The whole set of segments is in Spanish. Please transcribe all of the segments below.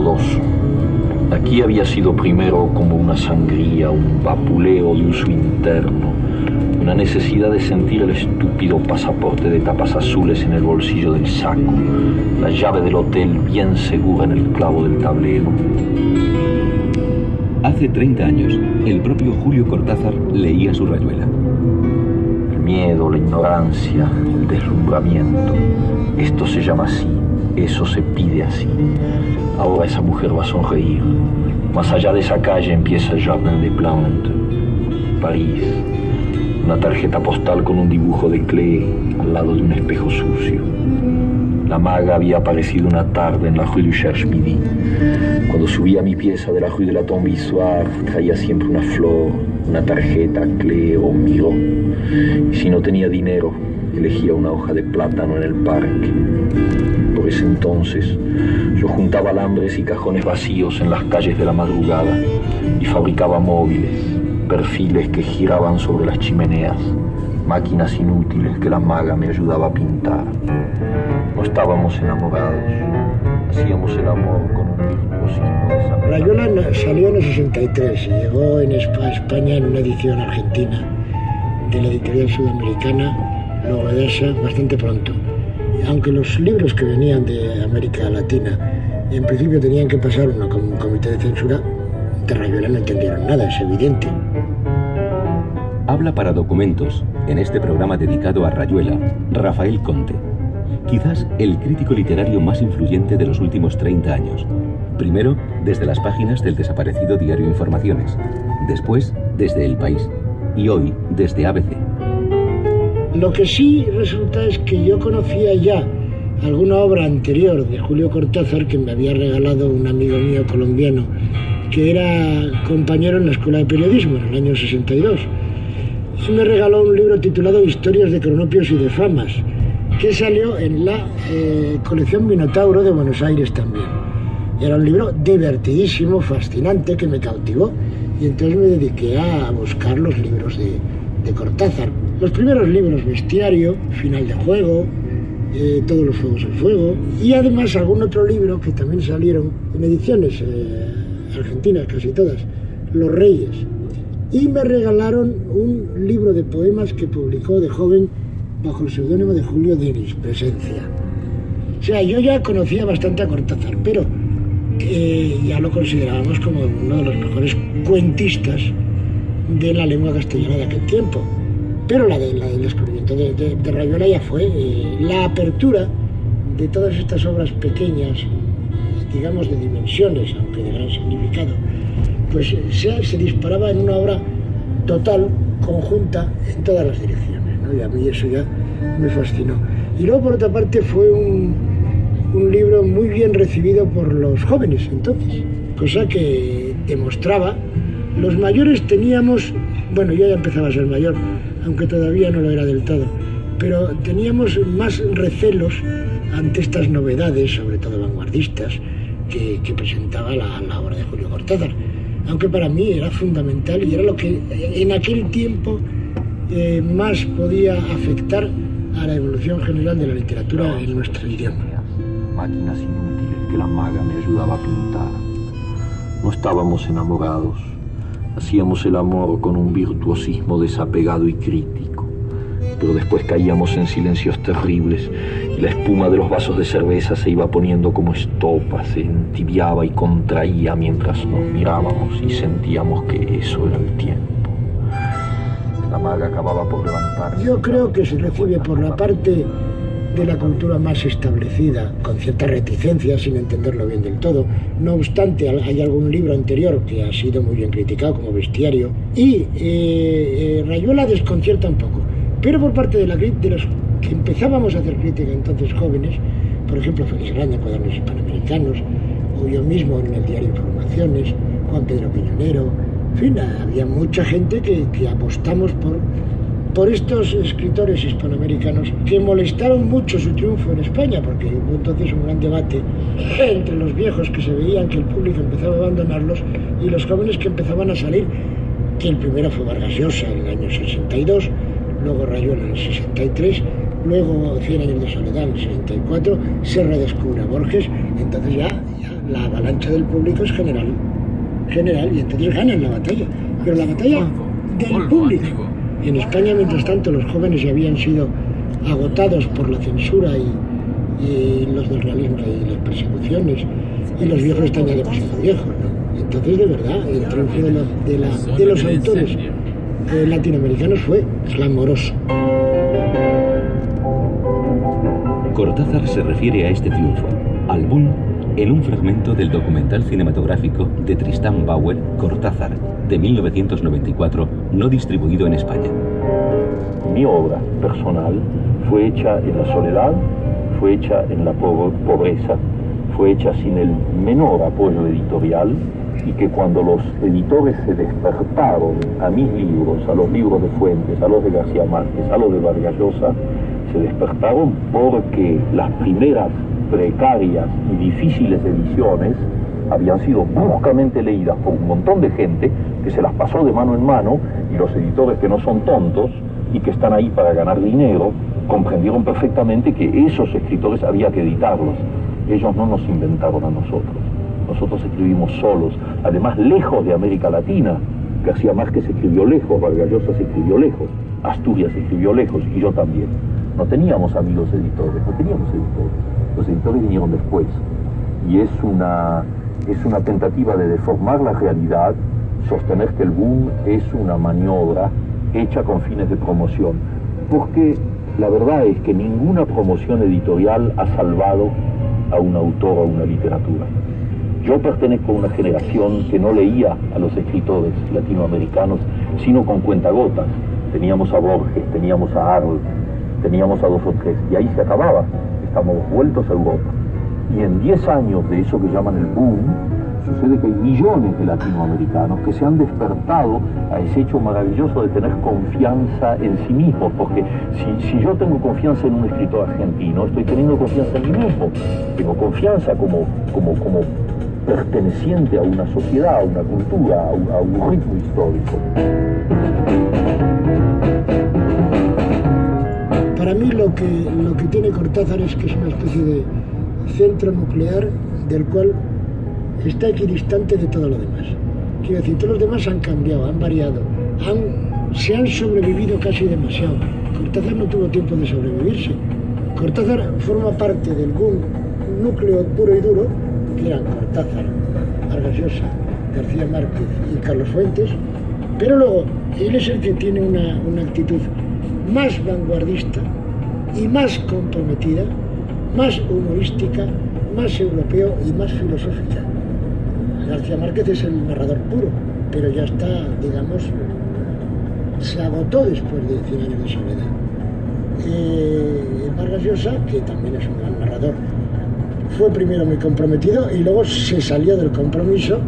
ruidoso. Aquí había sido primero como una sangría, un vapuleo de uso interno, una necesidad de sentir el estúpido pasaporte de tapas azules en el bolsillo del saco, la llave del hotel bien segura en el clavo del tablero. Hace 30 años, el propio Julio Cortázar leía su Rayuela. El miedo, la ignorancia, el deslumbramiento. Esto se llama así, eso se pide así. Ahora esa mujer va a sonreír. Más allá de esa calle empieza el Jardin des Plantes, París. Una tarjeta postal con un dibujo de Klee al lado de un espejo sucio. La maga había aparecido una tarde en la Rue du Cherche-Midi. Cuando subía a mi pieza de la Rue de la Tombe Issoire, traía siempre una flor, una tarjeta, Klee o Miró. Y si no tenía dinero, elegía una hoja de plátano en el parque. Por ese entonces, yo juntaba alambres y cajones vacíos en las calles de la madrugada y fabricaba móviles, perfiles que giraban sobre las chimeneas, máquinas inútiles que la maga me ayudaba a pintar. No estábamos enamorados, hacíamos el amor con un virtuosismo desapegado. Rayuela salió en el 63 y llegó en España en una edición argentina de la editorial sudamericana Lovedesa bastante pronto. Aunque los libros que venían de América Latina en principio tenían que pasar un comité de censura, de Rayuela no entendieron nada, es evidente. Habla para Documentos, en este programa dedicado a Rayuela, Rafael Conte. Quizás el crítico literario más influyente de los últimos 30 años. Primero, desde las páginas del desaparecido diario Informaciones. Después, desde El País. Y hoy, desde ABC. Lo que sí resulta es que yo conocía ya alguna obra anterior de Julio Cortázar que me había regalado un amigo mío colombiano que era compañero en la Escuela de Periodismo en el año 62. Y me regaló un libro titulado Historias de cronopios y de famas, que salió en la colección Minotauro de Buenos Aires también. Era un libro divertidísimo, fascinante, que me cautivó. Y entonces me dediqué a buscar los libros de Cortázar. Los primeros libros, Bestiario, Final de Juego, Todos los Fuegos el Fuego, y además algún otro libro que también salieron en ediciones argentinas, casi todas, Los Reyes. Y me regalaron un libro de poemas que publicó de joven bajo el seudónimo de Julio Denis, Presencia. O sea, yo ya conocía bastante a Cortázar, pero ya lo considerábamos como uno de los mejores cuentistas de la lengua castellana de aquel tiempo. Pero el descubrimiento de Rayuela ya fue la apertura de todas estas obras pequeñas, digamos de dimensiones, aunque de gran significado, pues se disparaba en una obra total, conjunta, en todas las direcciones, ¿no? Y a mí eso ya me fascinó. Y luego, por otra parte, fue un libro muy bien recibido por los jóvenes entonces, cosa que demostraba. Los mayores teníamos, bueno, yo ya empezaba a ser mayor, aunque todavía no lo era del todo, pero teníamos más recelos ante estas novedades, sobre todo vanguardistas, que presentaba la obra de Julio Cortázar, aunque para mí era fundamental y era lo que en aquel tiempo más podía afectar a la evolución general de la literatura en nuestro idioma. Máquinas inútiles que la maga me ayudaba a pintar. No estábamos enamorados, hacíamos el amor con un virtuosismo desapegado y crítico, pero después caíamos en silencios terribles y la espuma de los vasos de cerveza se iba poniendo como estopa, se entibiaba y contraía mientras nos mirábamos y sentíamos que eso era el tiempo. La maga acababa por levantarse. Yo creo que se recibe por la parte de la cultura más establecida, con cierta reticencia, sin entenderlo bien del todo. No obstante, hay algún libro anterior que ha sido muy bien criticado, como Bestiario, y Rayuela desconcierta un poco. Pero por parte de los que empezábamos a hacer crítica entonces jóvenes, por ejemplo, Félix Grande en Cuadernos Hispanoamericanos, o yo mismo en el diario Informaciones, Juan Pedro Piñonero, en fin, había mucha gente que apostamos por estos escritores hispanoamericanos que molestaron mucho su triunfo en España, porque hubo entonces un gran debate entre los viejos que se veían que el público empezaba a abandonarlos y los jóvenes que empezaban a salir, que el primero fue Vargas Llosa en el año 62, luego Rayuela en el 63, luego 100 años de soledad en el 74, se redescubre a Borges, entonces ya la avalancha del público es general, y entonces ganan la batalla, pero la batalla del público. Y en España, mientras tanto, los jóvenes ya habían sido agotados por la censura y los del realismo y las persecuciones, y los viejos están ya demasiado viejos, ¿no? Entonces, de verdad, el triunfo de los autores latinoamericanos fue clamoroso. Cortázar se refiere a este triunfo, al boom, en un fragmento del documental cinematográfico de Tristán Bauer, Cortázar, de 1994, no distribuido en España. Mi obra personal fue hecha en la soledad, fue hecha en la pobreza, fue hecha sin el menor apoyo editorial, y que cuando los editores se despertaron a mis libros, a los libros de Fuentes, a los de García Márquez, a los de Vargas Llosa, se despertaron porque las primeras precarias y difíciles ediciones habían sido bruscamente leídas por un montón de gente que se las pasó de mano en mano, y los editores, que no son tontos y que están ahí para ganar dinero, comprendieron perfectamente que esos escritores había que editarlos. Ellos no nos inventaron a nosotros. Nosotros escribimos solos, además lejos de América Latina. García Márquez escribió lejos, Vargas Llosa se escribió lejos, Asturias escribió lejos, y yo también. No teníamos amigos editores, no teníamos editores. Los editores vinieron después. Y es una tentativa de deformar la realidad, sostener que el boom es una maniobra hecha con fines de promoción. Porque la verdad es que ninguna promoción editorial ha salvado a un autor o a una literatura. Yo pertenezco a una generación que no leía a los escritores latinoamericanos, sino con cuentagotas. Teníamos a Borges, teníamos a Arlt, teníamos a dos o tres, y ahí se acababa. Estamos vueltos a Europa. Y en 10 años de eso que llaman el boom, sucede que hay millones de latinoamericanos que se han despertado a ese hecho maravilloso de tener confianza en sí mismos, porque si yo tengo confianza en un escritor argentino, estoy teniendo confianza en mí mismo. Tengo confianza como perteneciente a una sociedad, a una cultura, a un ritmo histórico. Para mí lo que tiene Cortázar es que es una especie de centro nuclear del cual está equidistante de todo lo demás. Quiero decir, todos los demás han cambiado, han variado, se han sobrevivido casi demasiado. Cortázar no tuvo tiempo de sobrevivirse. Cortázar forma parte del boom núcleo puro y duro, que eran Cortázar, Vargas Llosa, García Márquez y Carlos Fuentes, pero luego él es el que tiene una actitud más vanguardista y más comprometida, más humorística, más europeo y más filosófica. García Márquez es el narrador puro, pero ya está, digamos, se agotó después de 100 años de soledad. Vargas Llosa, que también es un gran narrador, fue primero muy comprometido y luego se salió del compromiso,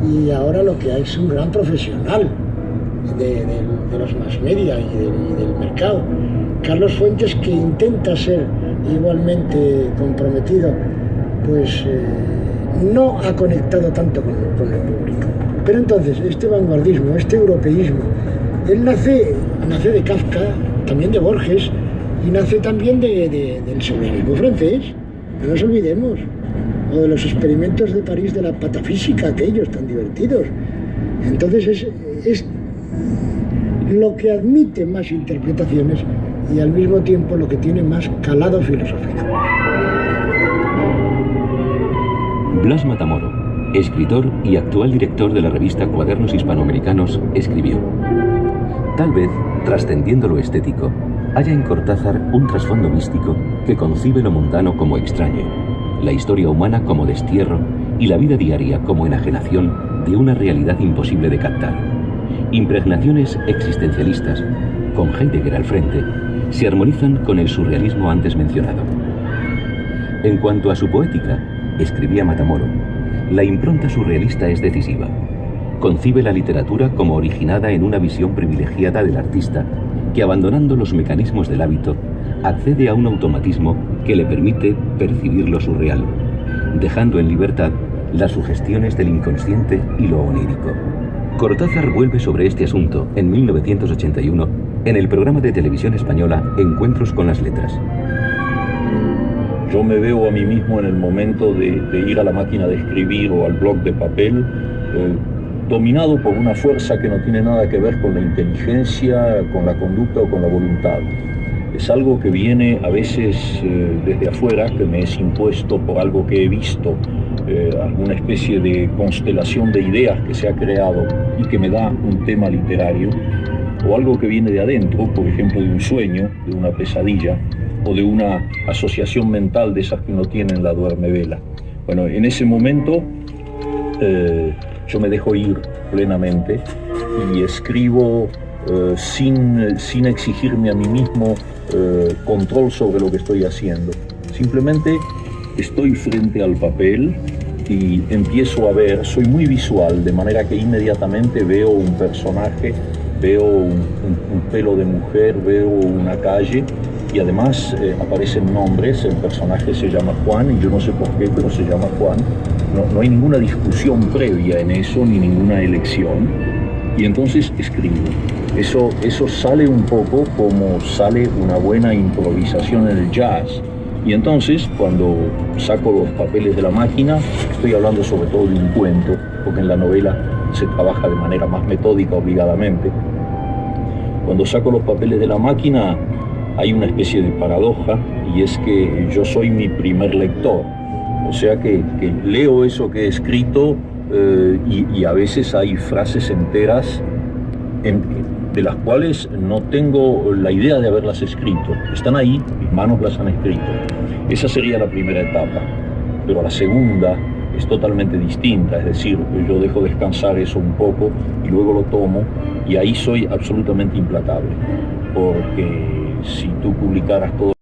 y ahora lo que hay es un gran profesional de los mass media y del mercado. Carlos Fuentes, que intenta ser igualmente comprometido, pues no ha conectado tanto con el público. Pero entonces, este vanguardismo, este europeísmo, él nace de Kafka, también de Borges, y nace también del surrealismo francés, no nos olvidemos, o de los experimentos de París de la patafísica, aquellos tan divertidos. Entonces es lo que admite más interpretaciones y al mismo tiempo lo que tiene más calado filosófico. Blas Matamoro, escritor y actual director de la revista Cuadernos Hispanoamericanos, escribió: tal vez, trascendiendo lo estético, haya en Cortázar un trasfondo místico que concibe lo mundano como extraño, la historia humana como destierro y la vida diaria como enajenación de una realidad imposible de captar. Impregnaciones existencialistas, con Heidegger al frente, se armonizan con el surrealismo antes mencionado. En cuanto a su poética, escribía Matamoro, la impronta surrealista es decisiva. Concibe la literatura como originada en una visión privilegiada del artista que, abandonando los mecanismos del hábito, accede a un automatismo que le permite percibir lo surreal, dejando en libertad las sugestiones del inconsciente y lo onírico. Cortázar vuelve sobre este asunto en 1981 en el programa de televisión española Encuentros con las Letras. yo me veo a mí mismo en el momento de ir a la máquina de escribir o al bloc de papel, dominado por una fuerza que no tiene nada que ver con la inteligencia, con la conducta o con la voluntad. Es algo que viene a veces desde afuera, que me es impuesto por algo que he visto, alguna especie de constelación de ideas que se ha creado y que me da un tema literario, o algo que viene de adentro, por ejemplo de un sueño, de una pesadilla, o de una asociación mental de esas que uno tiene en la duermevela. Bueno, en ese momento yo me dejo ir plenamente y escribo sin exigirme a mí mismo control sobre lo que estoy haciendo. Simplemente estoy frente al papel y empiezo a ver, soy muy visual, de manera que inmediatamente veo un personaje, veo un pelo de mujer, veo una calle y además aparecen nombres. El personaje se llama Juan y yo no sé por qué, pero se llama Juan. No hay ninguna discusión previa en eso, ni ninguna elección, y entonces escribo. Eso sale un poco como sale una buena improvisación en el jazz. Y entonces, cuando saco los papeles de la máquina, estoy hablando sobre todo de un cuento, porque en la novela se trabaja de manera más metódica obligadamente. Cuando saco los papeles de la máquina, hay una especie de paradoja, y es que yo soy mi primer lector. O sea que leo eso que he escrito y a veces hay frases enteras de las cuales no tengo la idea de haberlas escrito. Están ahí, mis manos las han escrito. Esa sería la primera etapa, pero la segunda es totalmente distinta, es decir, yo dejo descansar eso un poco y luego lo tomo y ahí soy absolutamente implacable, porque si tú publicaras todo